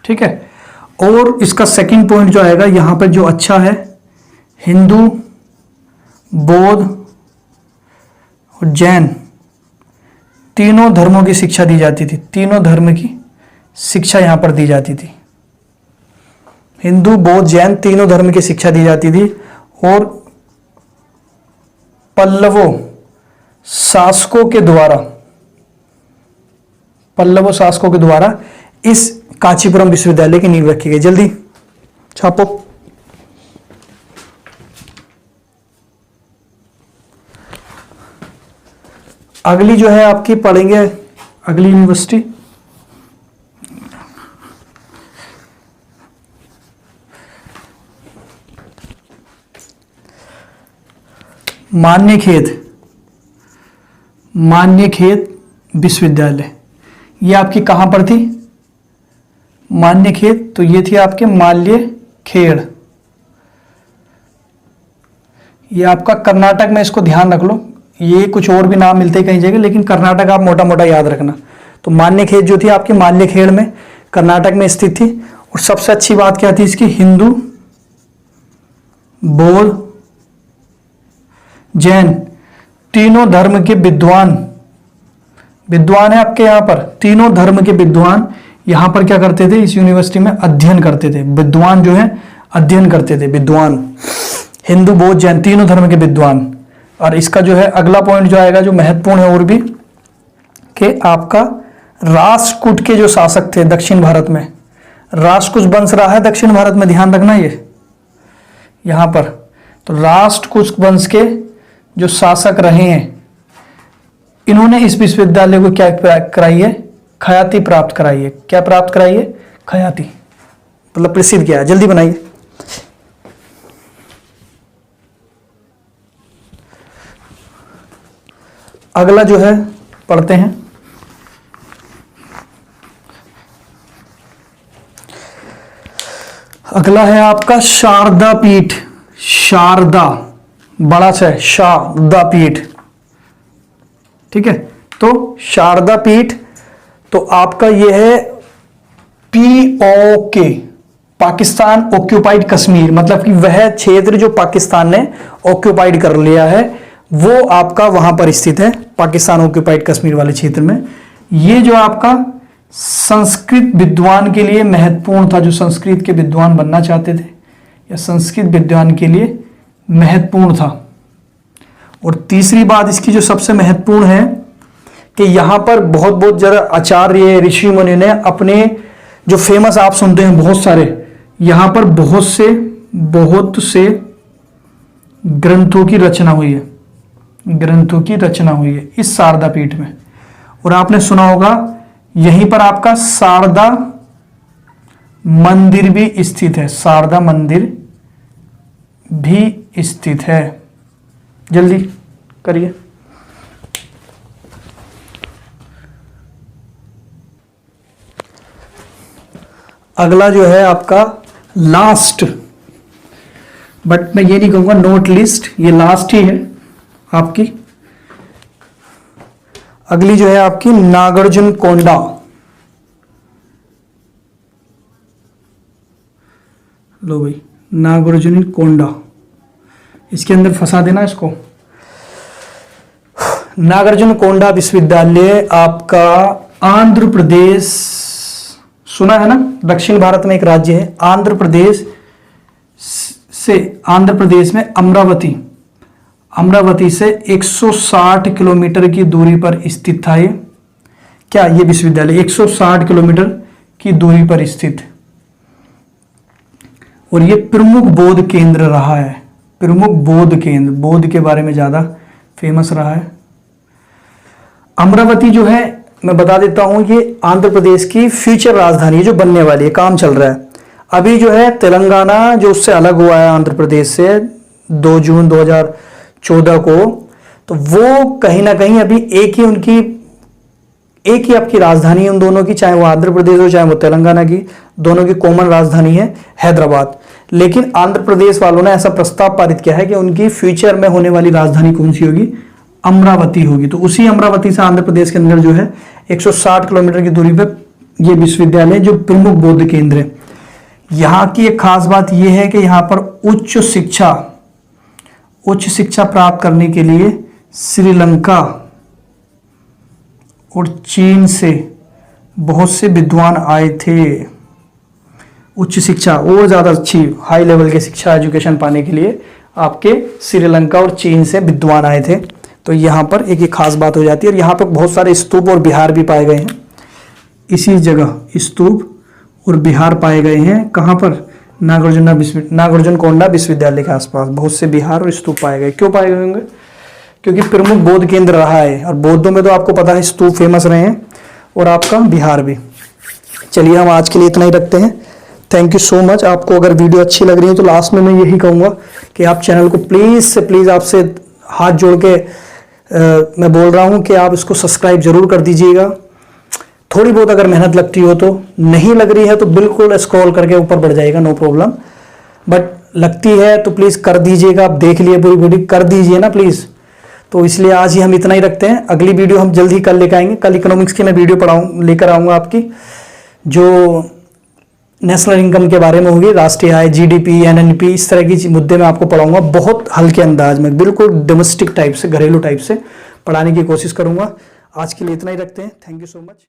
ठीक है। और इसका सेकंड पॉइंट जो आएगा यहां पर जो अच्छा है, हिंदू, बौद्ध और जैन तीनों धर्मों की शिक्षा दी जाती थी। तीनों धर्म की शिक्षा यहां पर दी जाती थी। हिंदू, बौद्ध, जैन तीनों धर्म की शिक्षा दी जाती थी। और पल्लवों शासकों के द्वारा इस कांचीपुरम विश्वविद्यालय की नींव रखी गई। जल्दी छापो। अगली जो है आपकी पढ़ेंगे, अगली यूनिवर्सिटी मान्यखेत विश्वविद्यालय। ये आपकी कहाँ पर थी? मान्यखेड़। तो ये थी आपके माल्यखेड़। ये आपका कर्नाटक में, इसको ध्यान रख लो, ये कुछ और भी नाम मिलते हैं कई जगह, लेकिन कर्नाटक आप मोटा मोटा याद रखना। तो मान्यखेड़ जो थी आपकी माल्यखेड़ में, कर्नाटक में स्थित थी। और सबसे अच्छी बात क्या थी इसकी? हिंदू, बौद्ध, जैन तीनों धर्म के विद्वान है आपके यहाँ पर। तीनों धर्म के विद्वान यहाँ पर क्या करते थे? इस यूनिवर्सिटी में अध्ययन करते थे। विद्वान जो है अध्ययन करते थे, विद्वान, हिंदू, बौद्ध, जैन तीनों धर्म के विद्वान। और इसका जो है अगला पॉइंट जो आएगा, जो महत्वपूर्ण है और भी, कि आपका राष्ट्रकूट के जो शासक थे दक्षिण भारत में, राष्ट्रकूट वंश रहा है दक्षिण भारत में, ध्यान रखना ये यहां पर। तो राष्ट्रकूट वंश के जो शासक रहे हैं, इन्होंने इस विश्वविद्यालय को क्या कराई है? ख्याति प्राप्त कराई है। क्या प्राप्त कराई है? ख्याति, मतलब प्रसिद्ध किया है। जल्दी बनाइए। अगला जो है पढ़ते हैं। अगला है आपका शारदा पीठ। शारदा, बड़ा सा है, शारदा पीठ, ठीक है। तो शारदा पीठ, तो आपका ये है POK, पाकिस्तान ऑक्यूपाइड कश्मीर, मतलब कि वह क्षेत्र जो पाकिस्तान ने ऑक्यूपाइड कर लिया है, वो आपका वहां पर स्थित है, पाकिस्तान ऑक्यूपाइड कश्मीर वाले क्षेत्र में। ये जो आपका संस्कृत विद्वान के लिए महत्वपूर्ण था, जो संस्कृत के विद्वान बनना चाहते थे या संस्कृत विद्वान के लिए महत्वपूर्ण था। और तीसरी बात इसकी जो सबसे महत्वपूर्ण है कि यहां पर बहुत बहुत जरा आचार्य, ऋषि मुनि ने अपने जो फेमस आप सुनते हैं बहुत सारे, यहां पर बहुत से ग्रंथों की रचना हुई है। ग्रंथों की रचना हुई है इस शारदा पीठ में। और आपने सुना होगा यहीं पर आपका शारदा मंदिर भी स्थित है। शारदा मंदिर भी स्थित है। जल्दी करिए। अगला जो है आपका लास्ट, बट मैं ये नहीं कहूंगा नोट लिस्ट, ये लास्ट ही है आपकी। अगली जो है आपकी नागार्जुन कोंडा। लो भाई, नागार्जुन कोंडा, इसके अंदर फंसा देना इसको। नागार्जुन कोंडा विश्वविद्यालय आपका आंध्र प्रदेश, सुना है ना, दक्षिण भारत में एक राज्य है आंध्र प्रदेश आंध्र प्रदेश में अमरावती से 160 किलोमीटर की दूरी पर स्थित था। ये क्या, ये विश्वविद्यालय 160 किलोमीटर की दूरी पर स्थित, और ये प्रमुख बौद्ध केंद्र रहा है। प्रमुख बौद्ध केंद्र, बौद्ध के बारे में ज्यादा फेमस रहा है। अमरावती जो है, मैं बता देता हूं, ये आंध्र प्रदेश की फ्यूचर राजधानी है जो बनने वाली है, काम चल रहा है अभी। जो है तेलंगाना जो उससे अलग हुआ है आंध्र प्रदेश से 2 जून 2014 को, तो वो कहीं ना कहीं अभी एक ही आपकी राजधानी है उन दोनों की, चाहे वो आंध्र प्रदेश हो चाहे वो तेलंगाना की, दोनों की कॉमन राजधानी है हैदराबाद। लेकिन आंध्र प्रदेश वालों ने ऐसा प्रस्ताव पारित किया है कि उनकी फ्यूचर में होने वाली राजधानी कौन सी होगी? अमरावती होगी। तो उसी अमरावती से आंध्र प्रदेश के अंदर जो है 160 किलोमीटर की दूरी पर यह विश्वविद्यालय जो प्रमुख बौद्ध केंद्र है। यहाँ की एक खास बात यह है कि यहाँ पर उच्च शिक्षा प्राप्त करने के लिए श्रीलंका और चीन से बहुत से विद्वान आए थे। उच्च शिक्षा और ज़्यादा अच्छी हाई लेवल की शिक्षा एजुकेशन पाने के लिए आपके श्रीलंका और चीन से विद्वान आए थे। तो यहाँ पर एक खास बात हो जाती है। और यहाँ पर बहुत सारे स्तूप और बिहार भी पाए गए हैं। इसी जगह स्तूप और बिहार पाए गए हैं। कहाँ पर? नागार्जुन कोंडा विश्वविद्यालय के आसपास बहुत से बिहार और स्तूप पाए गए। क्यों पाए गए होंगे? क्योंकि प्रमुख बौद्ध केंद्र रहा है, और बौद्धों में तो आपको पता है स्तूप फेमस रहे हैं, और आपका बिहार भी। चलिए हम आज के लिए इतना ही रखते हैं। Thank you so much. आपको अगर वीडियो अच्छी लग रही है तो लास्ट में मैं यही कहूँगा कि आप चैनल को प्लीज़ से प्लीज़ आपसे हाथ जोड़ के मैं बोल रहा हूँ कि आप इसको सब्सक्राइब ज़रूर कर दीजिएगा। थोड़ी बहुत अगर मेहनत लगती हो तो, नहीं लग रही है तो बिल्कुल स्क्रॉल करके ऊपर बढ़ जाएगा, नो प्रॉब्लम। बट लगती है तो प्लीज़ कर दीजिएगा। आप देख लिए पूरी वीडियो, कर दीजिए ना प्लीज़। तो इसलिए आज ही हम इतना ही रखते हैं। अगली वीडियो हम जल्द ही कल लेकर आएंगे। कल इकोनॉमिक्स की मैं वीडियो लेकर आऊँगा आपकी, जो नेशनल इनकम के बारे में होगी, राष्ट्रीय आय, जीडीपी, एनएनपी, इस तरह की मुद्दे मैं आपको पढ़ाऊंगा बहुत हल्के अंदाज में, बिल्कुल डोमेस्टिक टाइप से, घरेलू टाइप से पढ़ाने की कोशिश करूंगा। आज के लिए इतना ही रखते हैं। Thank you so much.